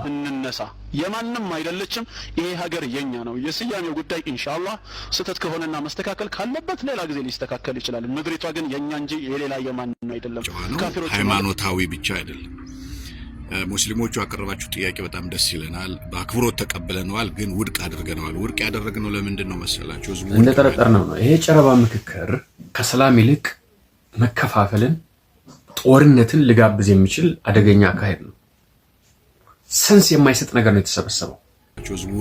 እንነሳ። የማንም አይደለችም። ይሄ ሀገር የኛ ነው። የስያሜው ጉዳይ ኢንሻአላህ ስተት ከሆነና መስተካከል ካለበት ሌላ ጊዜ ሊስተካከል ይችላል። ምድሪቷ ግን የኛ እንጂ የሌላ የማንም አይደለም። ካፊሮች ሃይማኖታዊ ብቻ አይደለም። ሙስሊሞቹ ያቀረባችሁ ጥያቄ በጣም ደስ ይለናል። በአክብሮት ተቀበለነዋል፣ ግን ውድቅ አድርገነዋል። ውድቅ ያደረግነው ለምንድን ነው መሰላችሁ? እንደተጠረጠርነው ነው። ይሄ ጨረባ ምክክር ከሰላም ይልቅ መከፋፈልን፣ ጦርነትን ልጋብዝ የሚችል አደገኛ አካሄድ ነው። ሰንስ የማይሰጥ ነገር ነው የተሰበሰበው።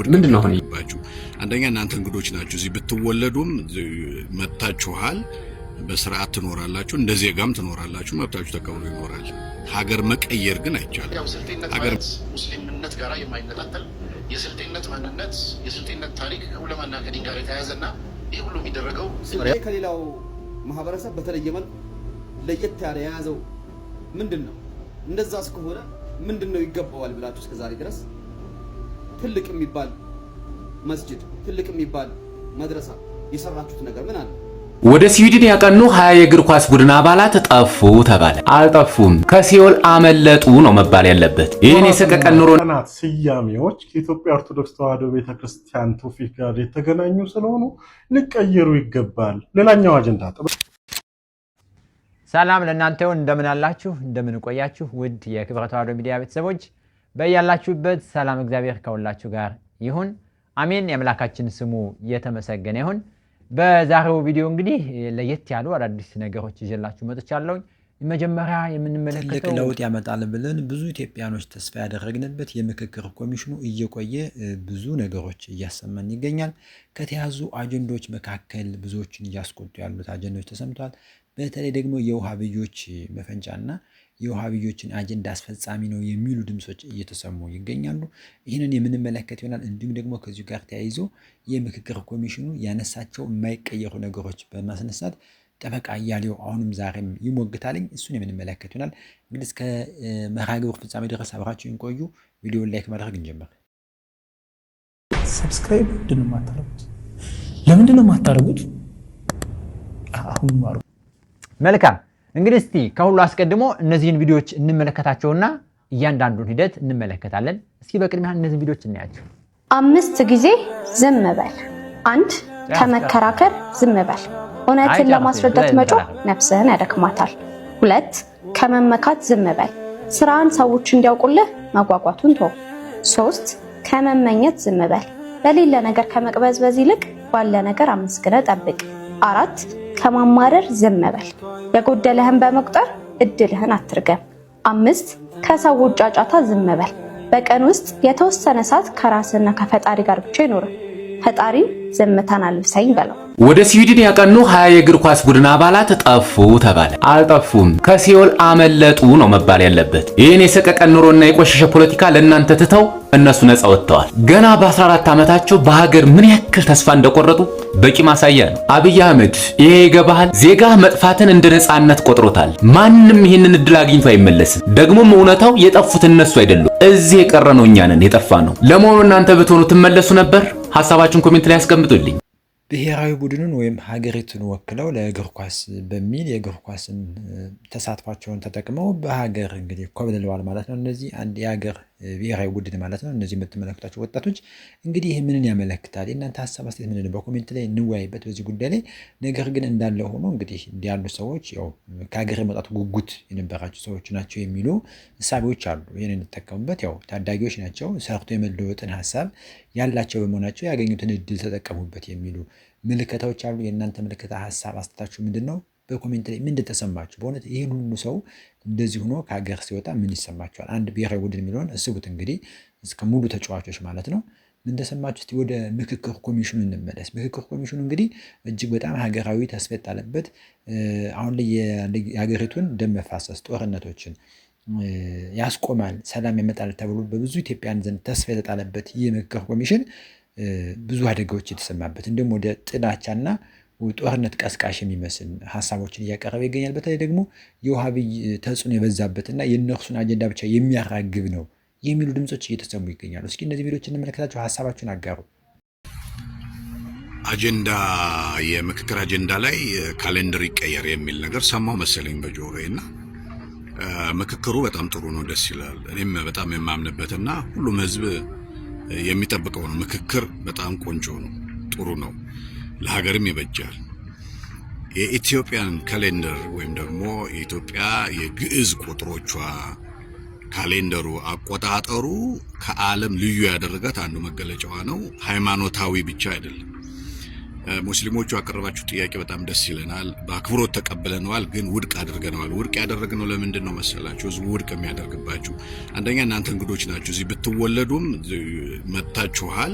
ምንድን ነው አሁን ይባችሁ? አንደኛ እናንተ እንግዶች ናችሁ። እዚህ ብትወለዱም መጣችኋል፣ በስርዓት ትኖራላችሁ፣ እንደ ዜጋም ትኖራላችሁ፣ መብታችሁ ተከብሮ ይኖራል። ሀገር መቀየር ግን አይቻልም። ያው ስልጤነት ማለት ሙስሊምነት ጋር የማይነጣጠል የስልጤነት ማንነት የስልጤነት ታሪክ ከዑለማና ከዲን ጋር የተያያዘና ይህ ሁሉ የሚደረገው ከሌላው ማህበረሰብ በተለየ መልኩ ለየት ያለ የያዘው ምንድነው? እንደዛስ ከሆነ ምንድነው ይገባዋል ብላችሁ እስከዛሬ ድረስ ትልቅ የሚባል መስጂድ ትልቅ የሚባል መድረሳ የሰራችሁት ነገር ምን አለ? ወደ ስዊድን ያቀኑ 20 የእግር ኳስ ቡድን አባላት ጠፉ ተባለ። አልጠፉም፣ ከሲኦል አመለጡ ነው መባል ያለበት። ይሄን የሰቀቀን ኑሮ ስያሜዎች ከኢትዮጵያ ኦርቶዶክስ ተዋሕዶ ቤተክርስቲያን ትውፊት ጋር የተገናኙ ስለሆኑ ሊቀየሩ ይገባል። ሌላኛው አጀንዳ ሰላም ለእናንተ ይሁን። እንደምን አላችሁ? እንደምን ቆያችሁ? ውድ የክብረ ተዋሕዶ ሚዲያ ቤተሰቦች በያላችሁበት ሰላም እግዚአብሔር ከሁላችሁ ጋር ይሁን፣ አሜን። የአምላካችን ስሙ የተመሰገነ ይሁን። በዛሬው ቪዲዮ እንግዲህ ለየት ያሉ አዳዲስ ነገሮች ይዤላችሁ መጥቻለሁ። መጀመሪያ የምንመለከተው ትልቅ ለውጥ ያመጣል ብለን ብዙ ኢትዮጵያኖች ተስፋ ያደረግንበት የምክክር ኮሚሽኑ እየቆየ ብዙ ነገሮች እያሰማን ይገኛል። ከተያዙ አጀንዳዎች መካከል ብዙዎችን እያስቆጡ ያሉት አጀንዳዎች ተሰምቷል። በተለይ ደግሞ የውሃብዮች መፈንጫና የውሃብዮችን አጀንዳ አስፈጻሚ ነው የሚሉ ድምጾች እየተሰሙ ይገኛሉ። ይህንን የምንመለከት ይሆናል። እንዲሁም ደግሞ ከዚሁ ጋር ተያይዞ የምክክር ኮሚሽኑ ያነሳቸው የማይቀየሩ ነገሮች በማስነሳት ጠበቃ አያሌው አሁንም ዛሬም ይሞግታልኝ። እሱን የምንመለከት ይሆናል። እንግዲህ እስከ መርሃ ግብሩ ፍጻሜ ድረስ አብራችሁን ቆዩ። ቪዲዮውን ላይክ ማድረግ እንጀምር። ሰብስክራይብ ለምንድን ነው የማታደርጉት? አሁን ማሩ። መልካም እንግዲህ እስቲ ከሁሉ አስቀድሞ እነዚህን ቪዲዮዎች እንመለከታቸውና እያንዳንዱን ሂደት እንመለከታለን። እስኪ በቅድሚያ እነዚህን ቪዲዮዎች እናያቸው። 5 ጊዜ ዝም በል። 1 ከመከራከር ዝም በል። እውነትን ለማስረዳት መጮህ ነፍስህን ያደክማታል። 2 ከመመካት ዝም በል። ስራን ሰዎች እንዲያውቁልህ መጓጓቱን ተው። 3 ከመመኘት ዝም በል። በሌለ ነገር ከመቅበዝበዝ ይልቅ ባለ ነገር አመስግነህ ጠብቅ። 4 ከማማረር ዝም በል። የጎደለህን በመቁጠር እድልህን አትርገም። 5 ከሰዎች ጫጫታ ዝም በል። በቀን ውስጥ የተወሰነ ሰዓት ከራስና ከፈጣሪ ጋር ብቻ ይኖር። ፈጣሪ ዝምታን አልብሰኝ በለው። ወደ ስዊድን ያቀኑ 20 የእግር ኳስ ቡድን አባላት ጠፉ ተባለ። አልጠፉም፣ ከሲኦል አመለጡ ነው መባል ያለበት። ይህን የሰቀቀን ኑሮና የቆሸሸ ፖለቲካ ለእናንተ ትተው እነሱ ነፃ ወጥተዋል። ገና በ14 ዓመታቸው በሀገር ምን ያክል ተስፋ እንደቆረጡ በቂ ማሳያ ነው። አብይ አህመድ ይሄ ይገባሃል፣ ዜጋ መጥፋትን እንደ ነፃነት ቆጥሮታል። ማንም ይህንን እድል አግኝቶ አይመለስም። ደግሞም እውነታው የጠፉት እነሱ አይደሉም፣ እዚህ የቀረነው እኛ ነን የጠፋ ነው። ለመሆኑ እናንተ ብትሆኑ ትመለሱ ነበር? ሐሳባችሁን ኮሜንት ላይ አስቀምጡልኝ። ብሔራዊ ቡድኑን ወይም ሀገሪቱን ወክለው ለእግር ኳስ በሚል የእግር ኳስን ተሳትፏቸውን ተጠቅመው በሀገር እንግዲህ ኮብልለዋል ማለት ነው። እነዚህ አንድ የሀገር ብሔራዊ ቡድን ማለት ነው። እነዚህ የምትመለከቷቸው ወጣቶች እንግዲህ ይህ ምንን ያመለክታል? የእናንተ ሀሳብ አስተያየት ምንድን ነው? በኮሜንት ላይ እንወያይበት በዚህ ጉዳይ ላይ። ነገር ግን እንዳለ ሆኖ እንግዲህ እንዲያሉ ሰዎች ያው ከሀገር የመውጣት ጉጉት የነበራቸው ሰዎች ናቸው የሚሉ እሳቤዎች አሉ። ይህን እንጠቀሙበት። ያው ታዳጊዎች ናቸው፣ ሰርቶ የመለወጥን ሀሳብ ያላቸው በመሆናቸው ያገኙትን እድል ተጠቀሙበት የሚሉ ምልከታዎች አሉ። የእናንተ ምልከታ ሀሳብ አስተያየታችሁ ምንድን ነው? በኮሜንት ላይ ምን ተሰማችሁ? በእውነት ይሄን ሁሉ ሰው እንደዚህ ሆኖ ከሀገር ሲወጣ ምን ይሰማችኋል? አንድ ብሔራዊ ቡድን የሚለውን እስቡት እንግዲህ እስከ ሙሉ ተጫዋቾች ማለት ነው። ምን ተሰማችሁ? እስቲ ወደ ምክክር ኮሚሽኑ እንመለስ። ምክክር ኮሚሽኑ እንግዲህ እጅግ በጣም ሀገራዊ ተስፋ የጣለበት አሁን ላይ የሀገሪቱን ደም መፋሰስ ጦርነቶችን ያስቆማል፣ ሰላም ያመጣል ተብሎ በብዙ ኢትዮጵያን ዘንድ ተስፋ የተጣለበት ይህ ምክክር ኮሚሽን ብዙ አደጋዎች የተሰማበት እንዲሁም ወደ ጥላቻና ጦርነት ቀስቃሽ የሚመስል ሀሳቦችን እያቀረበ ይገኛል። በተለይ ደግሞ የውሃብይ ተጽዕኖ የበዛበትና የእነርሱን አጀንዳ ብቻ የሚያራግብ ነው የሚሉ ድምጾች እየተሰሙ ይገኛሉ። እስኪ እነዚህ ቪዲዮዎች እንመለከታቸው፣ ሀሳባችሁን አጋሩ። አጀንዳ የምክክር አጀንዳ ላይ ካሌንደር ይቀየር የሚል ነገር ሰማሁ መሰለኝ በጆሮዬ እና ምክክሩ በጣም ጥሩ ነው፣ ደስ ይላል። እኔም በጣም የማምንበትና ሁሉም ህዝብ የሚጠብቀው ነው። ምክክር በጣም ቆንጆ ነው፣ ጥሩ ነው፣ ለሀገርም ይበጃል። የኢትዮጵያን ካሌንደር ወይም ደግሞ የኢትዮጵያ የግዕዝ ቁጥሮቿ ካሌንደሩ አቆጣጠሩ ከዓለም ልዩ ያደረጋት አንዱ መገለጫዋ ነው። ሃይማኖታዊ ብቻ አይደለም። ሙስሊሞቹ ያቀረባችሁ ጥያቄ በጣም ደስ ይለናል። በአክብሮት ተቀብለነዋል፣ ግን ውድቅ አድርገነዋል። ውድቅ ያደረግነው ለምንድን ነው መሰላችሁ? ህዝቡ ውድቅ የሚያደርግባችሁ አንደኛ እናንተ እንግዶች ናችሁ። እዚህ ብትወለዱም መጥታችኋል፣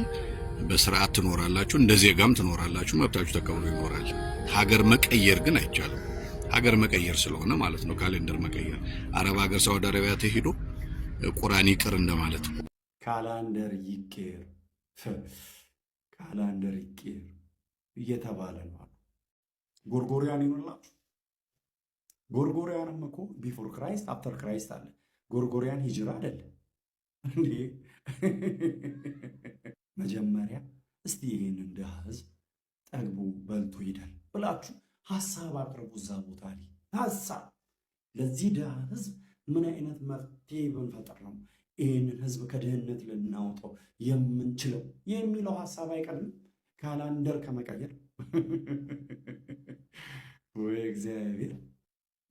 በስርዓት ትኖራላችሁ፣ እንደ ዜጋም ትኖራላችሁ፣ መብታችሁ ተከብሮ ይኖራል። ሀገር መቀየር ግን አይቻልም። ሀገር መቀየር ስለሆነ ማለት ነው ካሌንደር መቀየር። አረብ ሀገር ሳውዲ አረቢያ ተሄዶ ቁርአን ይቅር እንደማለት ነው። ካላንደር ይቀር ካላንደር ይቀር እየተባለ ነው። ጎርጎሪያን ይኖርላችሁ። ጎርጎሪያንም እኮ ቢፎር ክራይስት አፍተር ክራይስት አለ። ጎርጎሪያን ሂጅራ አይደለም እንዴ? መጀመሪያ እስቲ ይሄንን ድሃ ህዝብ ጠግቦ በልቶ ይደል ብላችሁ ሐሳብ አቅርቡ። እዛ ቦታ ላይ ሐሳብ ለዚህ ድሃ ህዝብ ምን አይነት መፍትሄ ብንፈጥር ነው ይህንን ህዝብ ከድህነት ልናወጣው የምንችለው የሚለው ሐሳብ አይቀርም ካላንደር ከመቀየር። ወይ እግዚአብሔር፣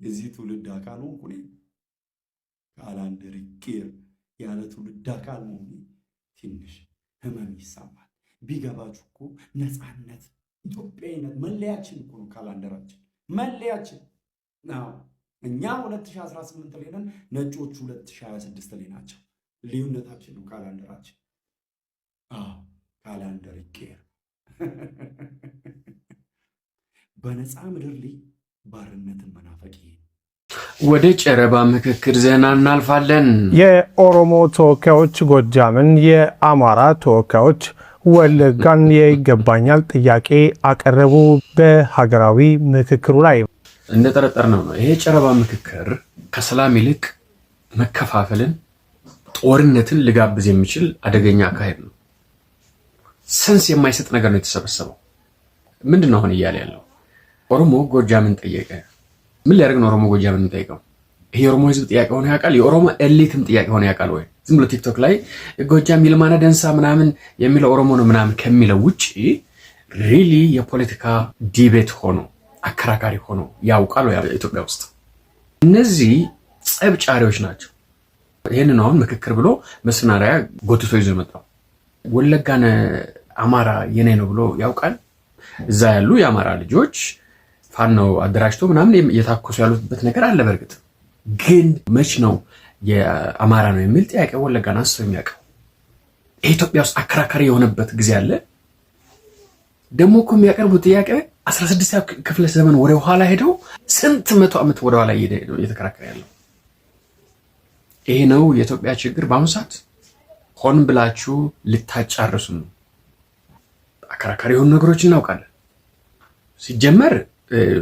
የዚህ ትውልድ አካል ሆንኩ እኔ። ካላንደር ይቀየር ያለ ትውልድ አካል መሆኔ ትንሽ ህመም ይሰማል። ቢገባችሁ እኮ ነፃነት፣ ኢትዮጵያዊነት መለያችን እኮ ነው። ካላንደራችን መለያችን ነው። እኛ 2018 ላይ ነን፣ ነጮቹ 2026 ላይ ናቸው። ልዩነታችን ነው ካላንደራችን። ካላንደር ይቀየር። በነፃ ምድር ላይ ባርነትን መናፈቅ ይሄ። ወደ ጨረባ ምክክር ዜና እናልፋለን። የኦሮሞ ተወካዮች ጎጃምን፣ የአማራ ተወካዮች ወለጋን የይገባኛል ጥያቄ አቀረቡ። በሀገራዊ ምክክሩ ላይ እንደጠረጠርነው ነው። ይሄ ጨረባ ምክክር ከሰላም ይልቅ መከፋፈልን፣ ጦርነትን ሊጋብዝ የሚችል አደገኛ አካሄድ ነው። ሰንስ የማይሰጥ ነገር ነው የተሰበሰበው። ምንድን ነው አሁን እያለ ያለው? ኦሮሞ ጎጃምን ጠየቀ። ምን ሊያደርግ ነው ኦሮሞ ጎጃምን ጠይቀው? ይሄ የኦሮሞ ህዝብ ጥያቄ ሆነ ያውቃል? የኦሮሞ ኤሊትም ጥያቄ ሆነ ያውቃል ወይ? ዝም ብሎ ቲክቶክ ላይ ጎጃም ይልማና ደንሳ ምናምን የሚለው ኦሮሞ ነው ምናምን ከሚለው ውጪ ሪሊ የፖለቲካ ዲቤት ሆኖ አከራካሪ ሆኖ ያውቃል ወይ? ኢትዮጵያ ውስጥ እነዚህ ጸብጫሪዎች ናቸው። ይህንን አሁን ምክክር ብሎ መስናሪያ ጎትቶ ይዞ የመጣው ወለጋን አማራ የኔ ነው ብሎ ያውቃል? እዛ ያሉ የአማራ ልጆች ፋኖ አደራጅቶ ምናምን የታኮሱ ያሉበት ነገር አለ። በእርግጥ ግን መች ነው የአማራ ነው የሚል ጥያቄ ወለጋን አንስቶ የሚያውቀው? ኢትዮጵያ ውስጥ አከራካሪ የሆነበት ጊዜ አለ። ደግሞ እኮ የሚያቀርቡት ጥያቄ 16ኛው ክፍለ ዘመን ወደ ኋላ ሄደው ስንት መቶ ዓመት ወደ ኋላ እየተከራከረ ያለው ይሄ ነው። የኢትዮጵያ ችግር በአሁኑ ሰዓት ሆን ብላችሁ ልታጫርሱ ነው። አከራካሪ የሆኑ ነገሮች እናውቃለን። ሲጀመር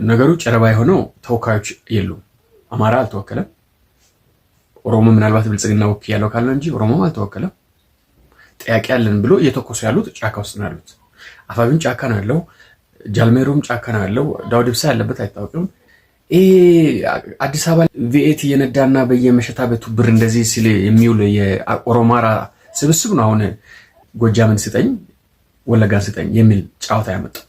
ነገሩ ጨረባ የሆነው ተወካዮች የሉም። አማራ አልተወከለም። ኦሮሞ ምናልባት ብልጽግና ወክ ያለው ካለ እንጂ ኦሮሞ አልተወከለም። ጥያቄ ያለን ብሎ እየተኮሱ ያሉት ጫካ ውስጥ ነው ያሉት። አፋብን ጫካ ነው ያለው፣ ጃልሜሮም ጫካ ነው ያለው። ዳውድ ኢብሳ ያለበት አይታወቅም። አዲስ አበባ ቪኤት እየነዳና በየመሸታ ቤቱ ብር እንደዚህ ሲል የሚውል የኦሮማራ ስብስብ ነው አሁን ጎጃምን ስጠኝ ወለጋን ስጠኝ የሚል ጫዋታ ያመጣው።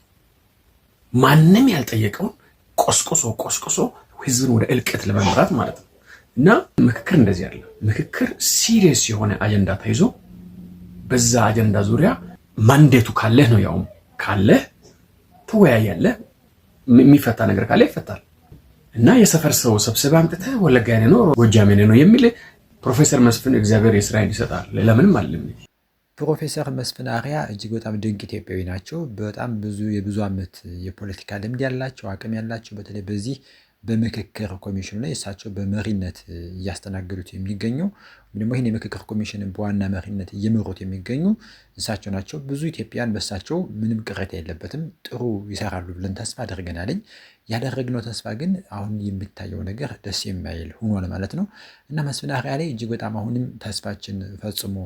ማንም ያልጠየቀውን ቆስቆሶ ህዝብን ወደ እልቀት ለመምራት ማለት ነው። እና ምክክር እንደዚህ ያለ ምክክር ሲሪየስ የሆነ አጀንዳ ተይዞ በዛ አጀንዳ ዙሪያ ማንዴቱ ካለህ ነው፣ ያውም ካለህ ትወያያለህ። የሚፈታ ነገር ካለ ይፈታል። እና የሰፈር ሰው ሰብስበህ አምጥተህ ወለጋ የኔ ነው ጎጃም የኔ ነው የሚል ፕሮፌሰር መስፍን እግዚአብሔር የስራዬን ይሰጣል። ለምንም አለም። ፕሮፌሰር መስፍን አርአያ እጅግ በጣም ድንቅ ኢትዮጵያዊ ናቸው። በጣም የብዙ ዓመት የፖለቲካ ልምድ ያላቸው አቅም ያላቸው፣ በተለይ በዚህ በምክክር ኮሚሽኑ ላይ እሳቸው በመሪነት እያስተናገዱት የሚገኙ ወይም ደግሞ ይህን የምክክር ኮሚሽንን በዋና መሪነት እየመሩት የሚገኙ እሳቸው ናቸው። ብዙ ኢትዮጵያን በእሳቸው ምንም ቅሬታ የለበትም፣ ጥሩ ይሰራሉ ብለን ተስፋ አድርገናለኝ። ያደረግነው ተስፋ ግን አሁን የሚታየው ነገር ደስ የማይል ሆኗል ማለት ነው እና መስፍን አርአያ ላይ እጅግ በጣም አሁንም ተስፋችን ፈጽሞ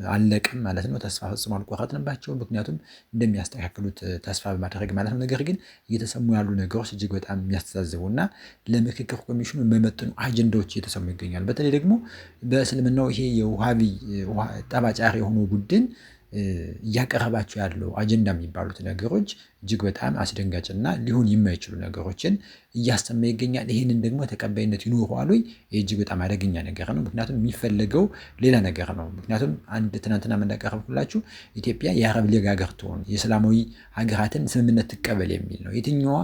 አለቅም ማለት ነው። ተስፋ ፈጽሞ አልቆረጥንባቸው፣ ምክንያቱም እንደሚያስተካክሉት ተስፋ በማድረግ ማለት ነው። ነገር ግን እየተሰሙ ያሉ ነገሮች እጅግ በጣም የሚያስተዛዝቡና ለምክክር ኮሚሽኑ የማይመጥኑ አጀንዳዎች እየተሰሙ ይገኛሉ። በተለይ ደግሞ በእስልምናው ይሄ የውሃቢ ጠባጫሪ የሆነው ቡድን እያቀረባቸው ያለው አጀንዳ የሚባሉት ነገሮች እጅግ በጣም አስደንጋጭና ሊሆን የማይችሉ ነገሮችን እያሰማ ይገኛል። ይህንን ደግሞ ተቀባይነት ይኖረዋል ወይ? እጅግ በጣም አደገኛ ነገር ነው። ምክንያቱም የሚፈለገው ሌላ ነገር ነው። ምክንያቱም አንድ ትናንትና እንዳቀረብኩላችሁ ኢትዮጵያ የአረብ ሊግ ሀገር ትሆን፣ የእስላማዊ ሀገራትን ስምምነት ትቀበል የሚል ነው። የትኛዋ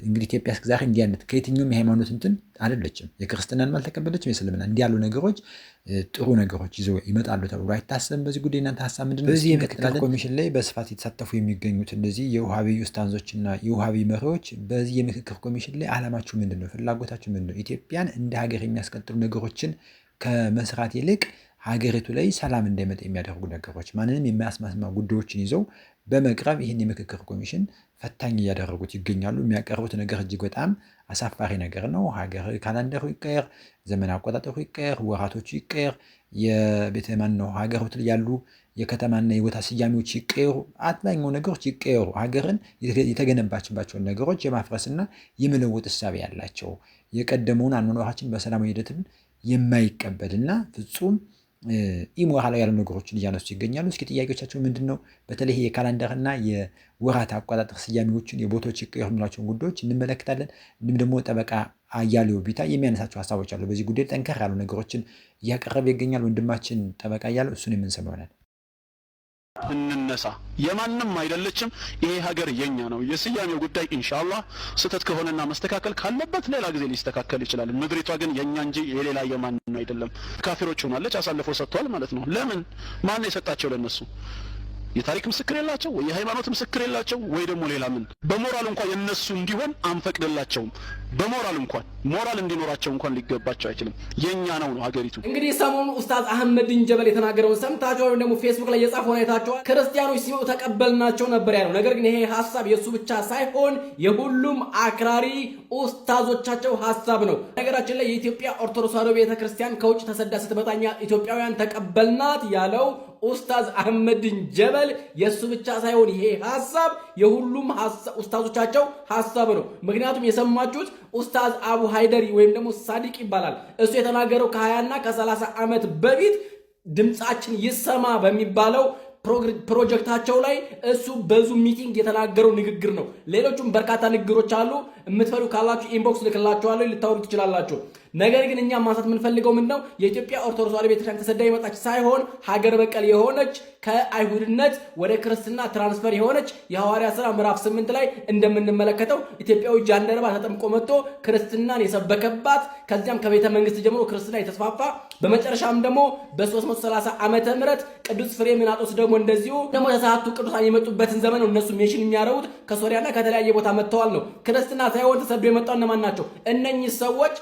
እንግዲህ ኢትዮጵያ እስከዛሬ እንዲህ አይነት ከየትኛውም የሃይማኖት እንትን አይደለችም። የክርስትናን አልተቀበለችም፣ የእስልምና እንዲህ ያሉ ነገሮች ጥሩ ነገሮች ይዘው ይመጣሉ ተብሎ አይታሰብም። በዚህ ጉዳይ እናንተ ሀሳብ ምንድነው? በዚህ የምክክር ኮሚሽን ላይ በስፋት የተሳተፉ የሚገኙት እንደዚህ የውሃቢ ኡስታዞችና የውሃቢ መሪዎች በዚህ የምክክር ኮሚሽን ላይ ዓላማችሁ ምንድነው? ፍላጎታችሁ ምንድነው? ኢትዮጵያን እንደ ሀገር የሚያስቀጥሉ ነገሮችን ከመስራት ይልቅ ሀገሪቱ ላይ ሰላም እንዳይመጣ የሚያደርጉ ነገሮች፣ ማንንም የማያስማማ ጉዳዮችን ይዘው በመቅረብ ይህን የምክክር ኮሚሽን ፈታኝ እያደረጉት ይገኛሉ። የሚያቀርቡት ነገር እጅግ በጣም አሳፋሪ ነገር ነው። ሀገር ካላንደሩ ይቀየር፣ ዘመን አቆጣጠሩ ይቀየር፣ ወራቶቹ ይቀየር፣ የቤተ ማን ነው ሀገሮች ላይ ያሉ የከተማና የቦታ ስያሜዎች ይቀየሩ፣ አብዛኛው ነገሮች ይቀየሩ። ሀገርን የተገነባችባቸውን ነገሮች የማፍረስና የመለወጥ እሳቤ ያላቸው የቀደመውን አኗኗራችን በሰላማዊ ሂደትን የማይቀበልና ፍጹም ኢሞራላዊ ያሉ ነገሮችን እያነሱ ይገኛሉ። እስኪ ጥያቄዎቻቸው ምንድን ነው? በተለይ የካላንደርና የወራት አቆጣጠር ስያሜዎችን የቦታዎች ይቀየሩ የሚሏቸውን ጉዳዮች እንመለከታለን። እንዲሁም ደግሞ ጠበቃ አያሌው ቢታ የሚያነሳቸው ሀሳቦች አሉ። በዚህ ጉዳይ ጠንከር ያሉ ነገሮችን እያቀረበ ይገኛል ወንድማችን ጠበቃ አያሌው። እሱን የምንሰማው ይሆናል። እንነሳ። የማንም አይደለችም። ይሄ ሀገር የኛ ነው። የስያሜው ጉዳይ ኢንሻአላህ ስተት ከሆነና መስተካከል ካለበት ሌላ ጊዜ ሊስተካከል ይችላል። ምድሪቷ ግን የኛ እንጂ የሌላ የማንም አይደለም። ካፊሮች ሆናለች፣ አሳልፎ ሰጥቷል ማለት ነው። ለምን? ማን የሰጣቸው ለነሱ? የታሪክ ምስክር የላቸው ወይ የሃይማኖት ምስክር የላቸው ወይ ደግሞ ሌላ ምን? በሞራል እንኳን የነሱ እንዲሆን አንፈቅድላቸውም። በሞራል እንኳን ሞራል እንዲኖራቸው እንኳን ሊገባቸው አይችልም። የኛ ነው ሀገሪቱ። እንግዲህ ሰሞኑን ኡስታዝ አህመድን ጀበል የተናገረውን ሰምታችኋል፣ ወይም ደግሞ ፌስቡክ ላይ የጻፈውን አይታችኋል። ክርስቲያኖች ሲመጡ ተቀበልናቸው ነበር ያለው። ነገር ግን ይሄ ሐሳብ የሱ ብቻ ሳይሆን የሁሉም አክራሪ ኡስታዞቻቸው ሐሳብ ነው። ነገራችን ላይ የኢትዮጵያ ኦርቶዶክስ ተዋሕዶ ቤተክርስቲያን ከውጭ ተሰዳ ስትመጣኛ ኢትዮጵያውያን ተቀበልናት ያለው ኡስታዝ አህመድን ጀበል የሱ ብቻ ሳይሆን ይሄ ሐሳብ የሁሉም ኡስታዞቻቸው ሐሳብ ነው። ምክንያቱም የሰማችሁት ኡስታዝ አቡ ሃይደሪ ወይም ደግሞ ሳዲቅ ይባላል። እሱ የተናገረው ከ20 እና ከ30 ዓመት በፊት ድምጻችን ይሰማ በሚባለው ፕሮጀክታቸው ላይ እሱ በዙም ሚቲንግ የተናገረው ንግግር ነው። ሌሎችም በርካታ ንግግሮች አሉ። የምትፈልጉ ካላችሁ ኢንቦክስ ልክላችኋለሁ፣ ልታወሩ ትችላላችሁ። ነገር ግን እኛ ማንሳት የምንፈልገው ምንድነው? የኢትዮጵያ ኦርቶዶክስ ተዋሕዶ ቤተክርስቲያን ተሰዳ የመጣች ሳይሆን ሀገር በቀል የሆነች ከአይሁድነት ወደ ክርስትና ትራንስፈር የሆነች የሐዋርያት ሥራ ምዕራፍ 8 ላይ እንደምንመለከተው ኢትዮጵያዊ ጃንደረባ ተጠምቆ መጥቶ ክርስትናን የሰበከባት ከዚያም ከቤተ መንግስት ጀምሮ ክርስትና የተስፋፋ በመጨረሻም ደግሞ በ330 ዓመተ ምህረት ቅዱስ ፍሬምናጦስ ደግሞ እንደዚሁ ደግሞ ተሳቱ ቅዱሳን የመጡበትን ዘመን ነው እነሱ ሜንሽን የሚያደርጉት። ከሶሪያና ከተለያየ ቦታ መጥተዋል ነው። ክርስትና ሳይሆን ተሰዶ የመጣው እነማን ናቸው? እነኚህ ሰዎች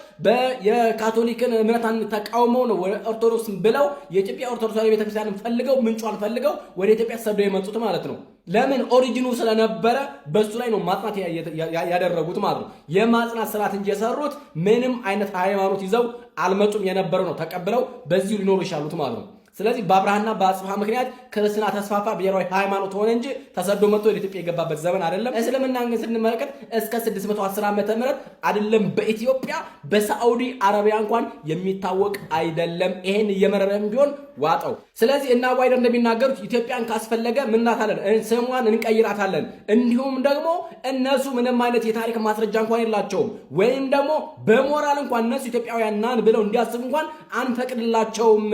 የካቶሊክን እምነታን ተቃውመው ነው ወደ ኦርቶዶክስ ብለው የኢትዮጵያ ኦርቶዶክስ ተዋሕዶ ቤተክርስቲያንን ፈልገው ምንጯን ፈልገው ወደ ኢትዮጵያ ተሰደው የመጡት ማለት ነው። ለምን? ኦሪጂኑ ስለነበረ በሱ ላይ ነው ማጽናት ያደረጉት ማለት ነው። የማጽናት ስርዓት እንጂ የሰሩት ምንም አይነት ሃይማኖት ይዘው አልመጡም። የነበረው ነው ተቀብለው በዚሁ ሊኖሩ ይሻሉት ማለት ነው። ስለዚህ በአብርሃና በአጽብሃ ምክንያት ክርስትና ተስፋፋ፣ ብሔራዊ ሃይማኖት ሆነ እንጂ ተሰዶ መጥቶ ወደ ኢትዮጵያ የገባበት ዘመን አይደለም። እስልምናን ግን ስንመለከት እስከ 610 ዓመተ ምህረት አይደለም በኢትዮጵያ በሳዑዲ አረቢያ እንኳን የሚታወቅ አይደለም። ይሄን እየመረረም ቢሆን ዋጠው። ስለዚህ እና አቡ ሃይደር እንደሚናገሩት ኢትዮጵያን ካስፈለገ ምናታለን ስሟን እንቀይራታለን። እንዲሁም ደግሞ እነሱ ምንም አይነት የታሪክ ማስረጃ እንኳን የላቸውም፣ ወይም ደግሞ በሞራል እንኳን እነሱ ኢትዮጵያውያን ናን ብለው እንዲያስቡ እንኳን አንፈቅድላቸውም።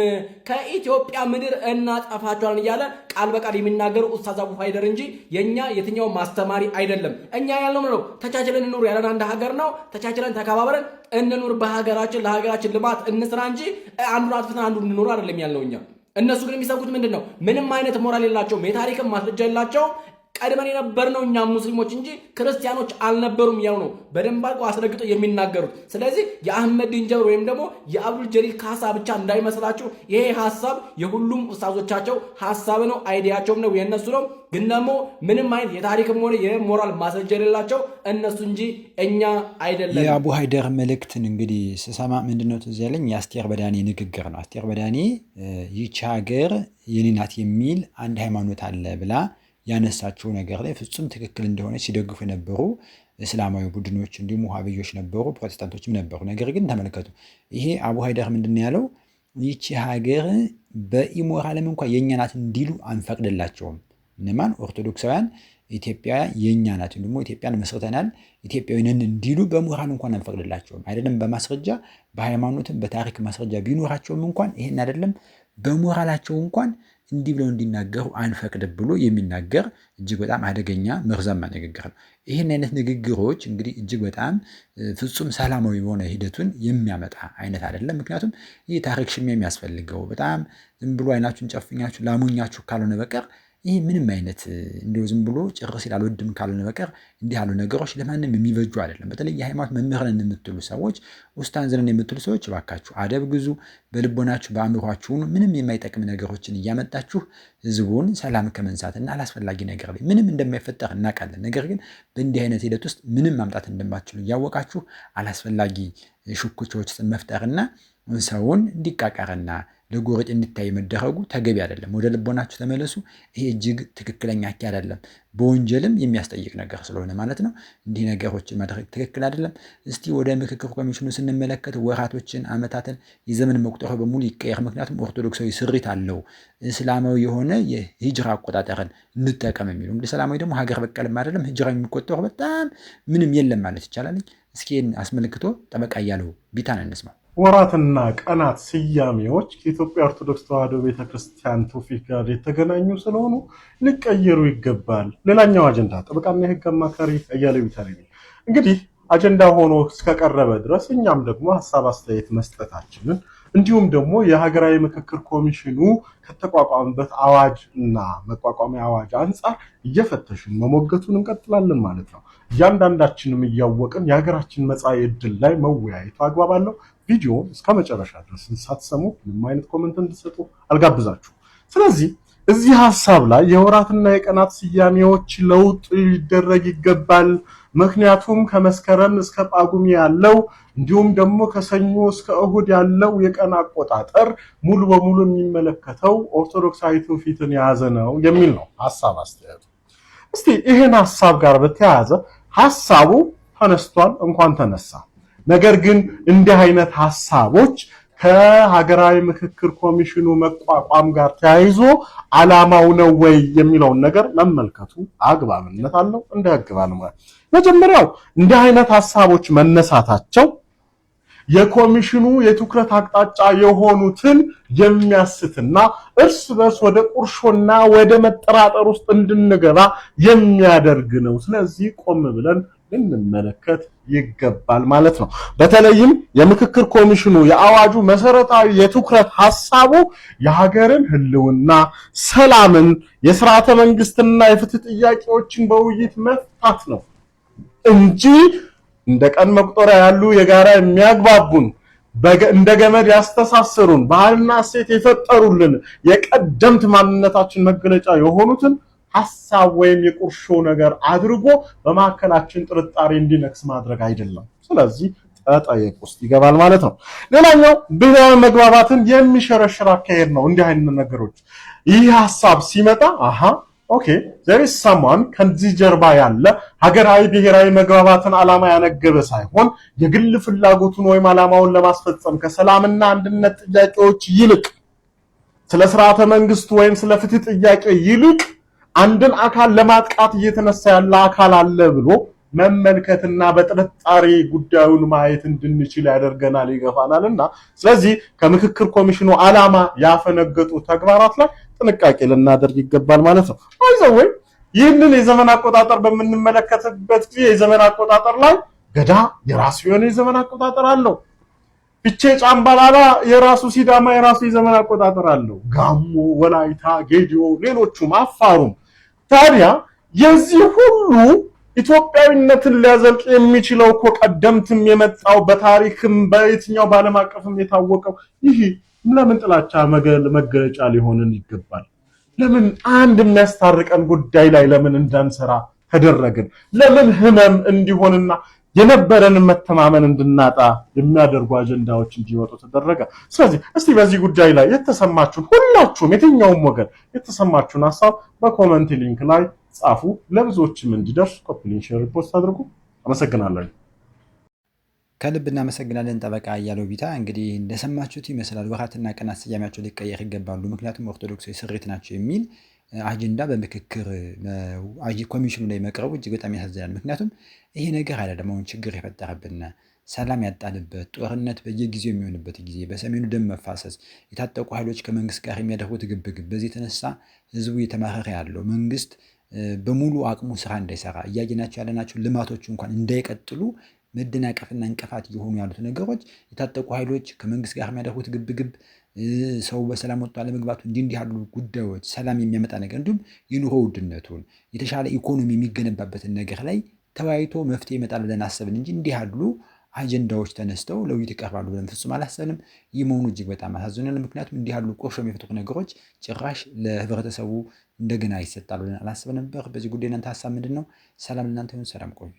ከኢትዮጵያ ምድር እናጠፋቸዋለን እያለ ቃል በቃል የሚናገሩ ኡስታዝ አቡ ሃይደር እንጂ የኛ የትኛው ማስተማሪ አይደለም። እኛ ያለው ነው ተቻችለን እንኑር ያለን አንድ ሀገር ነው። ተቻችለን ተከባብረን እንኑር፣ በሀገራችን ለሀገራችን ልማት እንስራ እንጂ አንዱን አጥፍተን አንዱን እንኑር አይደለም ያለው እኛ። እነሱ ግን የሚሰብኩት ምንድነው? ምንም አይነት ሞራል የላቸውም፣ የታሪክም ማስረጃ የላቸውም። ቀድመን የነበርነው እኛ ሙስሊሞች እንጂ ክርስቲያኖች አልነበሩም ያው ነው በደንብ አድርገው አስረግጠው የሚናገሩት። ስለዚህ የአህመዲን ጀበል ወይም ደግሞ የአብዱል ጀሊል ካሳ ብቻ እንዳይመስላችሁ ይሄ ሐሳብ የሁሉም ኡስታዞቻቸው ሐሳብ ነው፣ አይዲያቸውም ነው፣ የነሱ ነው። ግን ደግሞ ምንም አይነት የታሪክም ሆነ የሞራል ማስረጃ የሌላቸው እነሱ እንጂ እኛ አይደለም። የአቡ ሀይደር መልእክትን እንግዲህ ስሰማ ምንድነው ትዝ ያለኝ የአስቴር በዳኔ ንግግር ነው። አስቴር በዳኔ ይህች ሀገር የኔ ናት የሚል አንድ ሃይማኖት አለ ብላ ያነሳቸው ነገር ላይ ፍጹም ትክክል እንደሆነ ሲደግፉ የነበሩ እስላማዊ ቡድኖች እንዲሁም ውሃብዮች ነበሩ፣ ፕሮቴስታንቶችም ነበሩ። ነገር ግን ተመልከቱ ይሄ አቡ ሀይደር ምንድነው ያለው? ይህች ሀገር በኢሞራልም እንኳን የኛ ናት እንዲሉ አንፈቅድላቸውም። እነማን? ኦርቶዶክሳውያን ኢትዮጵያ የኛ ናት ደግሞ ኢትዮጵያን መስርተናል ኢትዮጵያዊንን እንዲሉ በሞራል እንኳን አንፈቅድላቸውም። አይደለም በማስረጃ በሃይማኖትም በታሪክ ማስረጃ ቢኖራቸውም እንኳን ይሄን አይደለም በሞራላቸው እንኳን እንዲህ ብለው እንዲናገሩ አንፈቅድ ብሎ የሚናገር እጅግ በጣም አደገኛ መርዛማ ንግግር ነው። ይህን አይነት ንግግሮች እንግዲህ እጅግ በጣም ፍጹም ሰላማዊ የሆነ ሂደቱን የሚያመጣ አይነት አይደለም። ምክንያቱም ይህ ታሪክ ሽሚያ የሚያስፈልገው በጣም ዝም ብሎ አይናችሁን ጨፍኛችሁ ላሞኛችሁ ካልሆነ በቀር ይህ ምንም አይነት እንደው ዝም ብሎ ጭርስ ይላል ወድም ካልሆነ በቀር እንዲህ ያሉ ነገሮች ለማንም የሚበጁ አይደለም። በተለይ የሃይማኖት መምህራን የምትሉ ሰዎች ኡስታዝ ነን የምትሉ ሰዎች እባካችሁ አደብ ግዙ። በልቦናችሁ በአእምሯችሁ ምንም የማይጠቅም ነገሮችን እያመጣችሁ ህዝቡን ሰላም ከመንሳትና አላስፈላጊ ነገር ላይ ምንም እንደማይፈጠር እናውቃለን። ነገር ግን በእንዲህ አይነት ሂደት ውስጥ ምንም ማምጣት እንደማትችሉ እያወቃችሁ አላስፈላጊ ሽኩቻዎችን መፍጠርና ሰውን እንዲቃቃርና ለጎረጥ እንዲታይ መደረጉ ተገቢ አይደለም። ወደ ልቦናችሁ ተመለሱ። ይሄ እጅግ ትክክለኛ አካሄድ አይደለም። በወንጀልም የሚያስጠይቅ ነገር ስለሆነ ማለት ነው። እንዲህ ነገሮችን ማድረግ ትክክል አይደለም። እስቲ ወደ ምክክር ኮሚሽኑ ስንመለከት ወራቶችን፣ አመታትን የዘመን መቁጠሪያ በሙሉ ይቀየር። ምክንያቱም ኦርቶዶክሳዊ ስሪት አለው። እስላማዊ የሆነ የሂጅራ አቆጣጠርን እንጠቀም የሚሉ እንግዲህ እስላማዊ ደግሞ ሀገር በቀልም አይደለም። ሂጅራ የሚቆጠሩ በጣም ምንም የለም ማለት ይቻላል። እስኪ አስመልክቶ ጠበቃ እያለው ቢታን እንስማው። ወራትና ቀናት ስያሜዎች ከኢትዮጵያ ኦርቶዶክስ ተዋሕዶ ቤተክርስቲያን ትውፊት ጋር የተገናኙ ስለሆኑ ሊቀየሩ ይገባል። ሌላኛው አጀንዳ ጠበቃና የህግ አማካሪ አያሌው ቢታኒ እንግዲህ አጀንዳ ሆኖ እስከቀረበ ድረስ እኛም ደግሞ ሀሳብ አስተያየት መስጠታችንን እንዲሁም ደግሞ የሀገራዊ ምክክር ኮሚሽኑ ከተቋቋመበት አዋጅ እና መቋቋሚያ አዋጅ አንጻር እየፈተሽን መሞገቱን እንቀጥላለን ማለት ነው። እያንዳንዳችንም እያወቅን የሀገራችን መጻኢ ዕድል ላይ መወያየቱ አግባብ አለው። ቪዲዮ እስከ መጨረሻ ድረስ ሳትሰሙ ምንም አይነት ኮሜንት እንድትሰጡ አልጋብዛችሁ። ስለዚህ እዚህ ሐሳብ ላይ የወራትና የቀናት ስያሜዎች ለውጥ ሊደረግ ይገባል። ምክንያቱም ከመስከረም እስከ ጳጉሜ ያለው እንዲሁም ደግሞ ከሰኞ እስከ እሁድ ያለው የቀን አቆጣጠር ሙሉ በሙሉ የሚመለከተው ኦርቶዶክሳዊ ትውፊትን የያዘ ነው የሚል ነው ሐሳብ አስተያየቱ። እስቲ ይሄን ሐሳብ ጋር በተያያዘ ሐሳቡ ተነስቷል፣ እንኳን ተነሳ። ነገር ግን እንዲህ አይነት ሐሳቦች ከሀገራዊ ምክክር ኮሚሽኑ መቋቋም ጋር ተያይዞ ዓላማው ነው ወይ የሚለውን ነገር መመልከቱ አግባብነት አለው። እንደ ህግ ባለሙያ መጀመሪያው እንዲህ አይነት ሐሳቦች መነሳታቸው የኮሚሽኑ የትኩረት አቅጣጫ የሆኑትን የሚያስትና እርስ በርስ ወደ ቁርሾና ወደ መጠራጠር ውስጥ እንድንገባ የሚያደርግ ነው። ስለዚህ ቆም ብለን ልንመለከት ይገባል ማለት ነው። በተለይም የምክክር ኮሚሽኑ የአዋጁ መሰረታዊ የትኩረት ሐሳቡ የሀገርን ህልውና፣ ሰላምን፣ የሥርዓተ መንግስትና የፍትህ ጥያቄዎችን በውይይት መፍታት ነው እንጂ እንደ ቀን መቁጠሪያ ያሉ የጋራ የሚያግባቡን እንደ ገመድ ያስተሳሰሩን ባህልና እሴት የፈጠሩልን የቀደምት ማንነታችን መገለጫ የሆኑትን ሐሳብ ወይም የቁርሾ ነገር አድርጎ በማከላችን ጥርጣሬ እንዲነክስ ማድረግ አይደለም። ስለዚህ ተጠየቅ ውስጥ ይገባል ማለት ነው። ሌላኛው ብሔራዊ መግባባትን የሚሸረሽር አካሄድ ነው። እንዲህ አይነት ነገሮች ይህ ሐሳብ ሲመጣ ኦኬ there is someone ከዚህ ጀርባ ያለ ሀገራዊ ብሔራዊ መግባባትን ዓላማ ያነገበ ሳይሆን የግል ፍላጎቱን ወይም ዓላማውን ለማስፈጸም ከሰላምና አንድነት ጥያቄዎች ይልቅ ስለ ስርዓተ መንግስት ወይም ስለ ፍትህ ጥያቄ ይልቅ አንድን አካል ለማጥቃት እየተነሳ ያለ አካል አለ ብሎ መመልከትና በጥርጣሬ ጉዳዩን ማየት እንድንችል ያደርገናል፣ ይገፋናልና ስለዚህ ከምክክር ኮሚሽኑ ዓላማ ያፈነገጡ ተግባራት ላይ ጥንቃቄ ልናደርግ ይገባል ማለት ነው። አይዘው ይህንን የዘመን አቆጣጠር በምንመለከትበት ጊዜ የዘመን አቆጣጠር ላይ ገዳ የራሱ የሆነ የዘመን አቆጣጠር አለው። ፊቼ ጫምባላላ የራሱ፣ ሲዳማ የራሱ የዘመን አቆጣጠር አለው። ጋሞ፣ ወላይታ፣ ጌዲዮ፣ ሌሎቹም አፋሩም። ታዲያ የዚህ ሁሉ ኢትዮጵያዊነትን ሊያዘልቅ የሚችለው እኮ ቀደምትም የመጣው በታሪክም በየትኛው በዓለም አቀፍም የታወቀው ይህ ለምን ጥላቻ መገለጫ ሊሆንን ይገባል? ለምን አንድ የሚያስታርቀን ጉዳይ ላይ ለምን እንዳንሰራ ተደረግን? ለምን ህመም እንዲሆንና የነበረን መተማመን እንድናጣ የሚያደርጉ አጀንዳዎች እንዲወጡ ተደረገ? ስለዚህ እስቲ በዚህ ጉዳይ ላይ የተሰማችሁን ሁላችሁም የትኛውም ወገን የተሰማችሁን ሐሳብ በኮሜንት ሊንክ ላይ ጻፉ። ለብዙዎችም እንዲደርስ ኮፒ ሊንክ ሼር ፖስት አድርጉ። አመሰግናለሁ። ከልብ እናመሰግናለን ጠበቃ አያሌው ቢታ። እንግዲህ እንደሰማችሁት ይመስላል ወራትና ቀናት ስያሜያቸው ሊቀየር ይገባሉ፣ ምክንያቱም ኦርቶዶክሳዊ ስሪት ናቸው የሚል አጀንዳ በምክክር ኮሚሽኑ ላይ መቅረቡ እጅግ በጣም ያሳዝናል። ምክንያቱም ይሄ ነገር አይደለም አሁን ችግር የፈጠረብን ሰላም ያጣንበት ጦርነት በየጊዜው የሚሆንበት ጊዜ በሰሜኑ ደም መፋሰስ የታጠቁ ኃይሎች ከመንግስት ጋር የሚያደርጉት ግብግብ በዚህ የተነሳ ህዝቡ እየተማረረ ያለው መንግስት በሙሉ አቅሙ ስራ እንዳይሰራ እያየናቸው ያለናቸው ልማቶች እንኳን እንዳይቀጥሉ መደናቀፍና እንቅፋት እየሆኑ ያሉት ነገሮች የታጠቁ ኃይሎች ከመንግስት ጋር የሚያደርጉት ግብግብ ሰው በሰላም ወጥቶ አለመግባቱ እንዲህ ያሉ ጉዳዮች ሰላም የሚያመጣ ነገር እንዲሁም የኑሮ ውድነቱን የተሻለ ኢኮኖሚ የሚገነባበትን ነገር ላይ ተወያይቶ መፍትሄ ይመጣል ብለን አሰብን እንጂ እንዲህ ያሉ አጀንዳዎች ተነስተው ለውይይት ይቀርባሉ ብለን ፍጹም አላሰብንም። ይህ መሆኑ እጅግ በጣም አሳዝኖናል። ምክንያቱም እንዲህ ያሉ ቁርሾ የሚፈጥሩ ነገሮች ጭራሽ ለህብረተሰቡ እንደገና ይሰጣሉ ብለን አላሰብንም ነበር። በዚህ ጉዳይ እናንተ ሀሳብ ምንድን ነው? ሰላም ለእናንተ ይሁን። ሰላም ቆዩ።